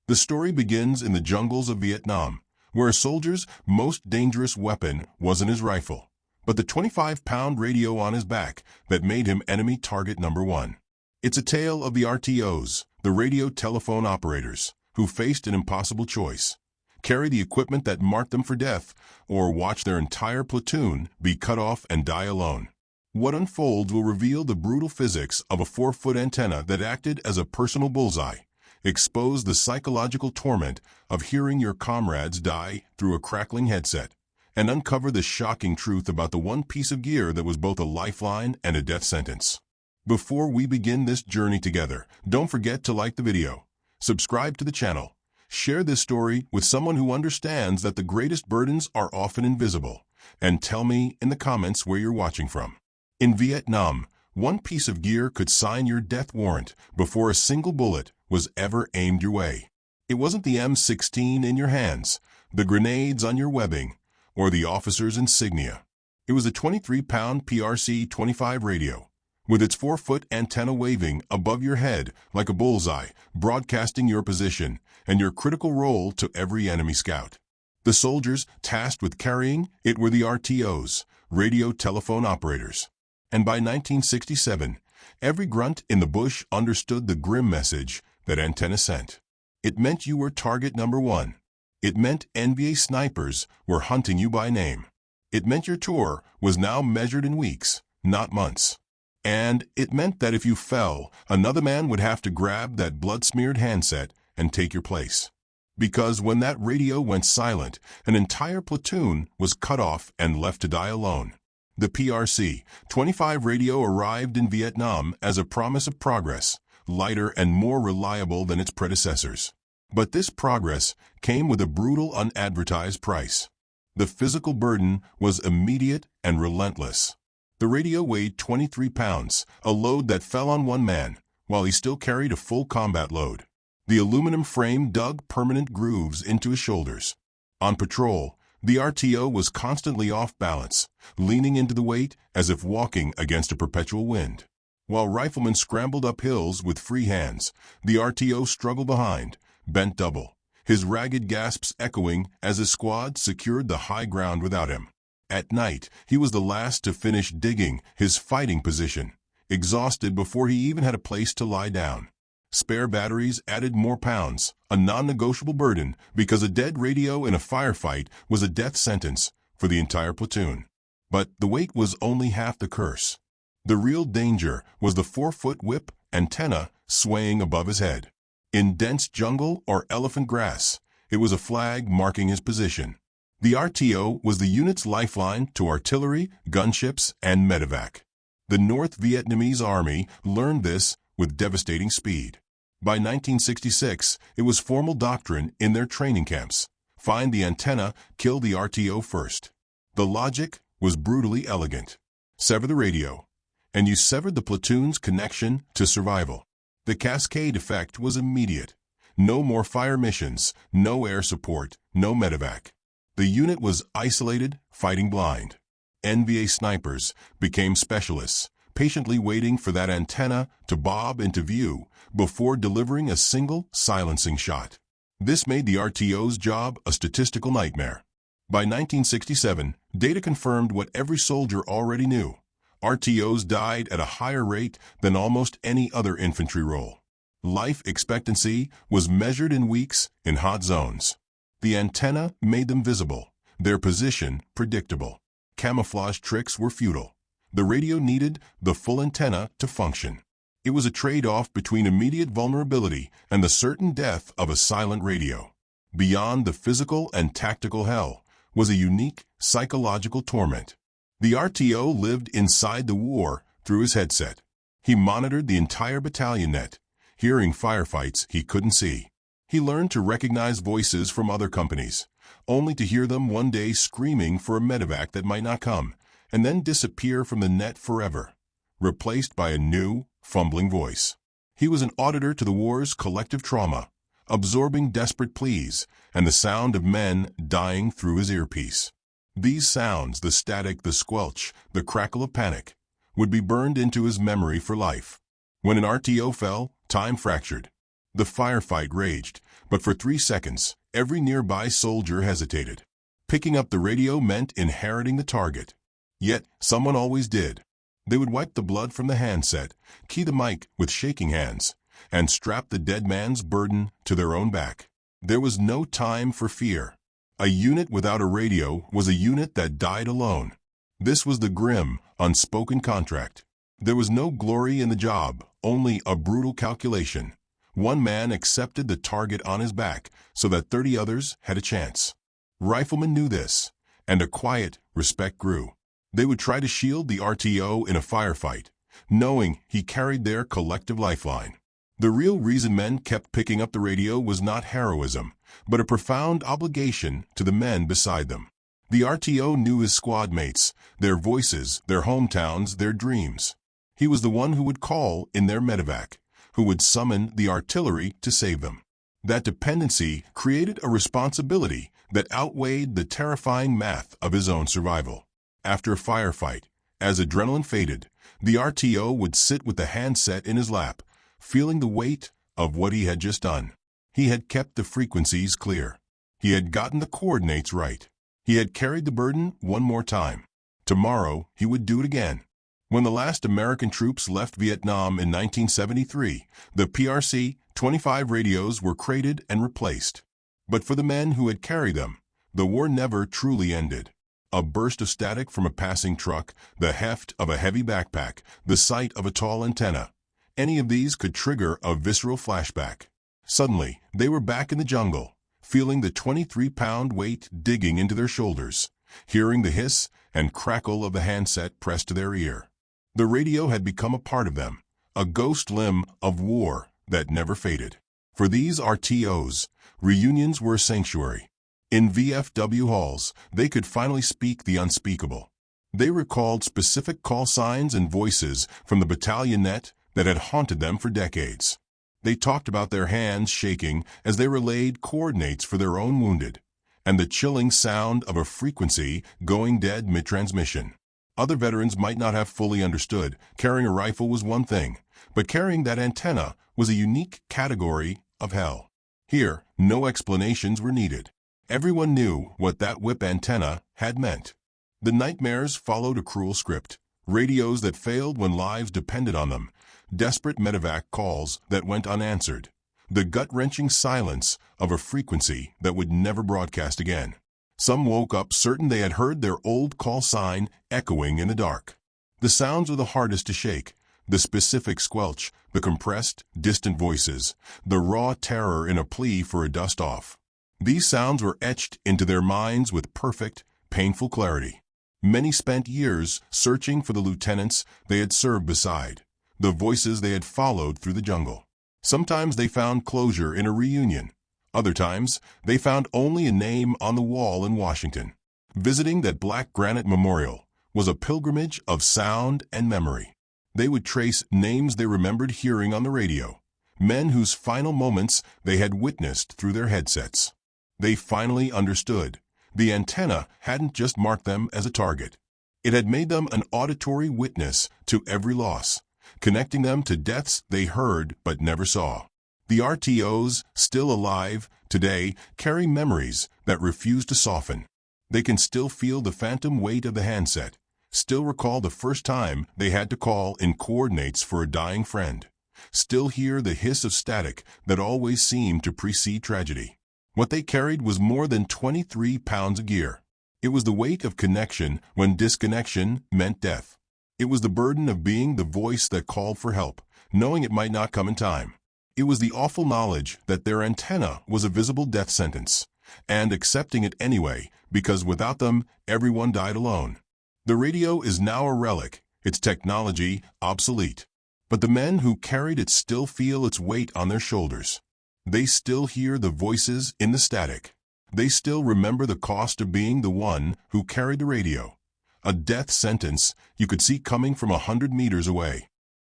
The story begins in the jungles of Vietnam, where a soldier's most dangerous weapon wasn't his rifle, but the 25-pound radio on his back that made him enemy target number one. It's a tale of the RTOs, the radio telephone operators, who faced an impossible choice: carry the equipment that marked them for death, or watch their entire platoon be cut off and die alone. What unfolds will reveal the brutal physics of a 4-foot antenna that acted as a personal bullseye, expose the psychological torment of hearing your comrades die through a crackling headset, and uncover the shocking truth about the one piece of gear that was both a lifeline and a death sentence. Before we begin this journey together, don't forget to like the video, subscribe to the channel, share this story with someone who understands that the greatest burdens are often invisible, and tell me in the comments where you're watching from. In Vietnam, one piece of gear could sign your death warrant before a single bullet was ever aimed your way. It wasn't the M16 in your hands, the grenades on your webbing, or the officer's insignia. It was a 23-pound PRC-25 radio, with its 4-foot antenna waving above your head like a bullseye, broadcasting your position and your critical role to every enemy scout. The soldiers tasked with carrying it were the RTOs, radio telephone operators. And by 1967, every grunt in the bush understood the grim message that antenna sent. It meant you were target number one. It meant NBA snipers were hunting you by name. It meant your tour was now measured in weeks, not months. And it meant that if you fell, another man would have to grab that blood-smeared handset and take your place. Because when that radio went silent, an entire platoon was cut off and left to die alone. The PRC-25 radio arrived in Vietnam as a promise of progress, lighter and more reliable than its predecessors. But this progress came with a brutal unadvertised price. The physical burden was immediate and relentless. The radio weighed 23 pounds, a load that fell on one man, while he still carried a full combat load. The aluminum frame dug permanent grooves into his shoulders. On patrol, the RTO was constantly off balance, leaning into the weight as if walking against a perpetual wind. While riflemen scrambled up hills with free hands, the RTO struggled behind, bent double, his ragged gasps echoing as his squad secured the high ground without him. At night, he was the last to finish digging his fighting position, exhausted before he even had a place to lie down. Spare batteries added more pounds, a non-negotiable burden, because a dead radio in a firefight was a death sentence for the entire platoon. But the weight was only half the curse. The real danger was the 4-foot whip antenna swaying above his head. In dense jungle or elephant grass, it was a flag marking his position. The RTO was the unit's lifeline to artillery, gunships, and medevac. The North Vietnamese Army learned this with devastating speed. By 1966, it was formal doctrine in their training camps: find the antenna, kill the RTO first. The logic was brutally elegant. Sever the radio, and you severed the platoon's connection to survival. The cascade effect was immediate. No more fire missions, no air support, no medevac. The unit was isolated, fighting blind. NBA snipers became specialists, patiently waiting for that antenna to bob into view before delivering a single silencing shot. This made the RTO's job a statistical nightmare. By 1967, data confirmed what every soldier already knew: RTOs died at a higher rate than almost any other infantry role. Life expectancy was measured in weeks in hot zones. The antenna made them visible, their position predictable. Camouflage tricks were futile. The radio needed the full antenna to function. It was a trade-off between immediate vulnerability and the certain death of a silent radio. Beyond the physical and tactical hell was a unique psychological torment. The RTO lived inside the war through his headset. He monitored the entire battalion net, hearing firefights he couldn't see. He learned to recognize voices from other companies, only to hear them one day screaming for a medevac that might not come, and then disappear from the net forever, replaced by a new, fumbling voice. He was an auditor to the war's collective trauma, absorbing desperate pleas and the sound of men dying through his earpiece. These sounds, the static, the squelch, the crackle of panic, would be burned into his memory for life. When an RTO fell, time fractured. The firefight raged, But for 3 seconds, every nearby soldier hesitated. Picking up the radio meant inheriting the target. Yet, someone always did. They would wipe the blood from the handset, key the mic with shaking hands, and strap the dead man's burden to their own back. There was no time for fear. A unit without a radio was a unit that died alone. This was the grim, unspoken contract. There was no glory in the job, only a brutal calculation. One man accepted the target on his back so that 30 others had a chance. Riflemen knew this, and a quiet respect grew. They would try to shield the RTO in a firefight, knowing he carried their collective lifeline. The real reason men kept picking up the radio was not heroism, but a profound obligation to the men beside them. The RTO knew his squad mates, their voices, their hometowns, their dreams. He was the one who would call in their medevac, who would summon the artillery to save them. That dependency created a responsibility that outweighed the terrifying math of his own survival. After a firefight, as adrenaline faded, the RTO would sit with the handset in his lap, feeling the weight of what he had just done. He had kept the frequencies clear. He had gotten the coordinates right. He had carried the burden one more time. Tomorrow, he would do it again. When the last American troops left Vietnam in 1973, the PRC-25 radios were crated and replaced. But for the men who had carried them, the war never truly ended. A burst of static from a passing truck, the heft of a heavy backpack, the sight of a tall antenna. Any of these could trigger a visceral flashback. Suddenly, they were back in the jungle, feeling the 23-pound weight digging into their shoulders, hearing the hiss and crackle of the handset pressed to their ear. The radio had become a part of them, a ghost limb of war that never faded. For these RTOs, reunions were a sanctuary. In VFW halls, they could finally speak the unspeakable. They recalled specific call signs and voices from the battalion net that had haunted them for decades. They talked about their hands shaking as they relayed coordinates for their own wounded, and the chilling sound of a frequency going dead mid-transmission. Other veterans might not have fully understood. Carrying a rifle was one thing, but carrying that antenna was a unique category of hell. Here, no explanations were needed. Everyone knew what that whip antenna had meant. The nightmares followed a cruel script. Radios that failed when lives depended on them. Desperate medevac calls that went unanswered. The gut-wrenching silence of a frequency that would never broadcast again. Some woke up certain they had heard their old call sign echoing in the dark. The sounds were the hardest to shake. The specific squelch, the compressed, distant voices, the raw terror in a plea for a dust-off. These sounds were etched into their minds with perfect, painful clarity. Many spent years searching for the lieutenants they had served beside, the voices they had followed through the jungle. Sometimes they found closure in a reunion. Other times, they found only a name on the wall in Washington. Visiting that black granite memorial was a pilgrimage of sound and memory. They would trace names they remembered hearing on the radio, men whose final moments they had witnessed through their headsets. They finally understood. The antenna hadn't just marked them as a target. It had made them an auditory witness to every loss, connecting them to deaths they heard but never saw. The RTOs, still alive today, carry memories that refuse to soften. They can still feel the phantom weight of the handset, still recall the first time they had to call in coordinates for a dying friend, still hear the hiss of static that always seemed to precede tragedy. What they carried was more than 23 pounds of gear. It was the weight of connection when disconnection meant death. It was the burden of being the voice that called for help, knowing it might not come in time. It was the awful knowledge that their antenna was a visible death sentence, and accepting it anyway, because without them, everyone died alone. The radio is now a relic, its technology obsolete. But the men who carried it still feel its weight on their shoulders. They still hear the voices in the static. They still remember the cost of being the one who carried the radio. A death sentence you could see coming from 100 meters away.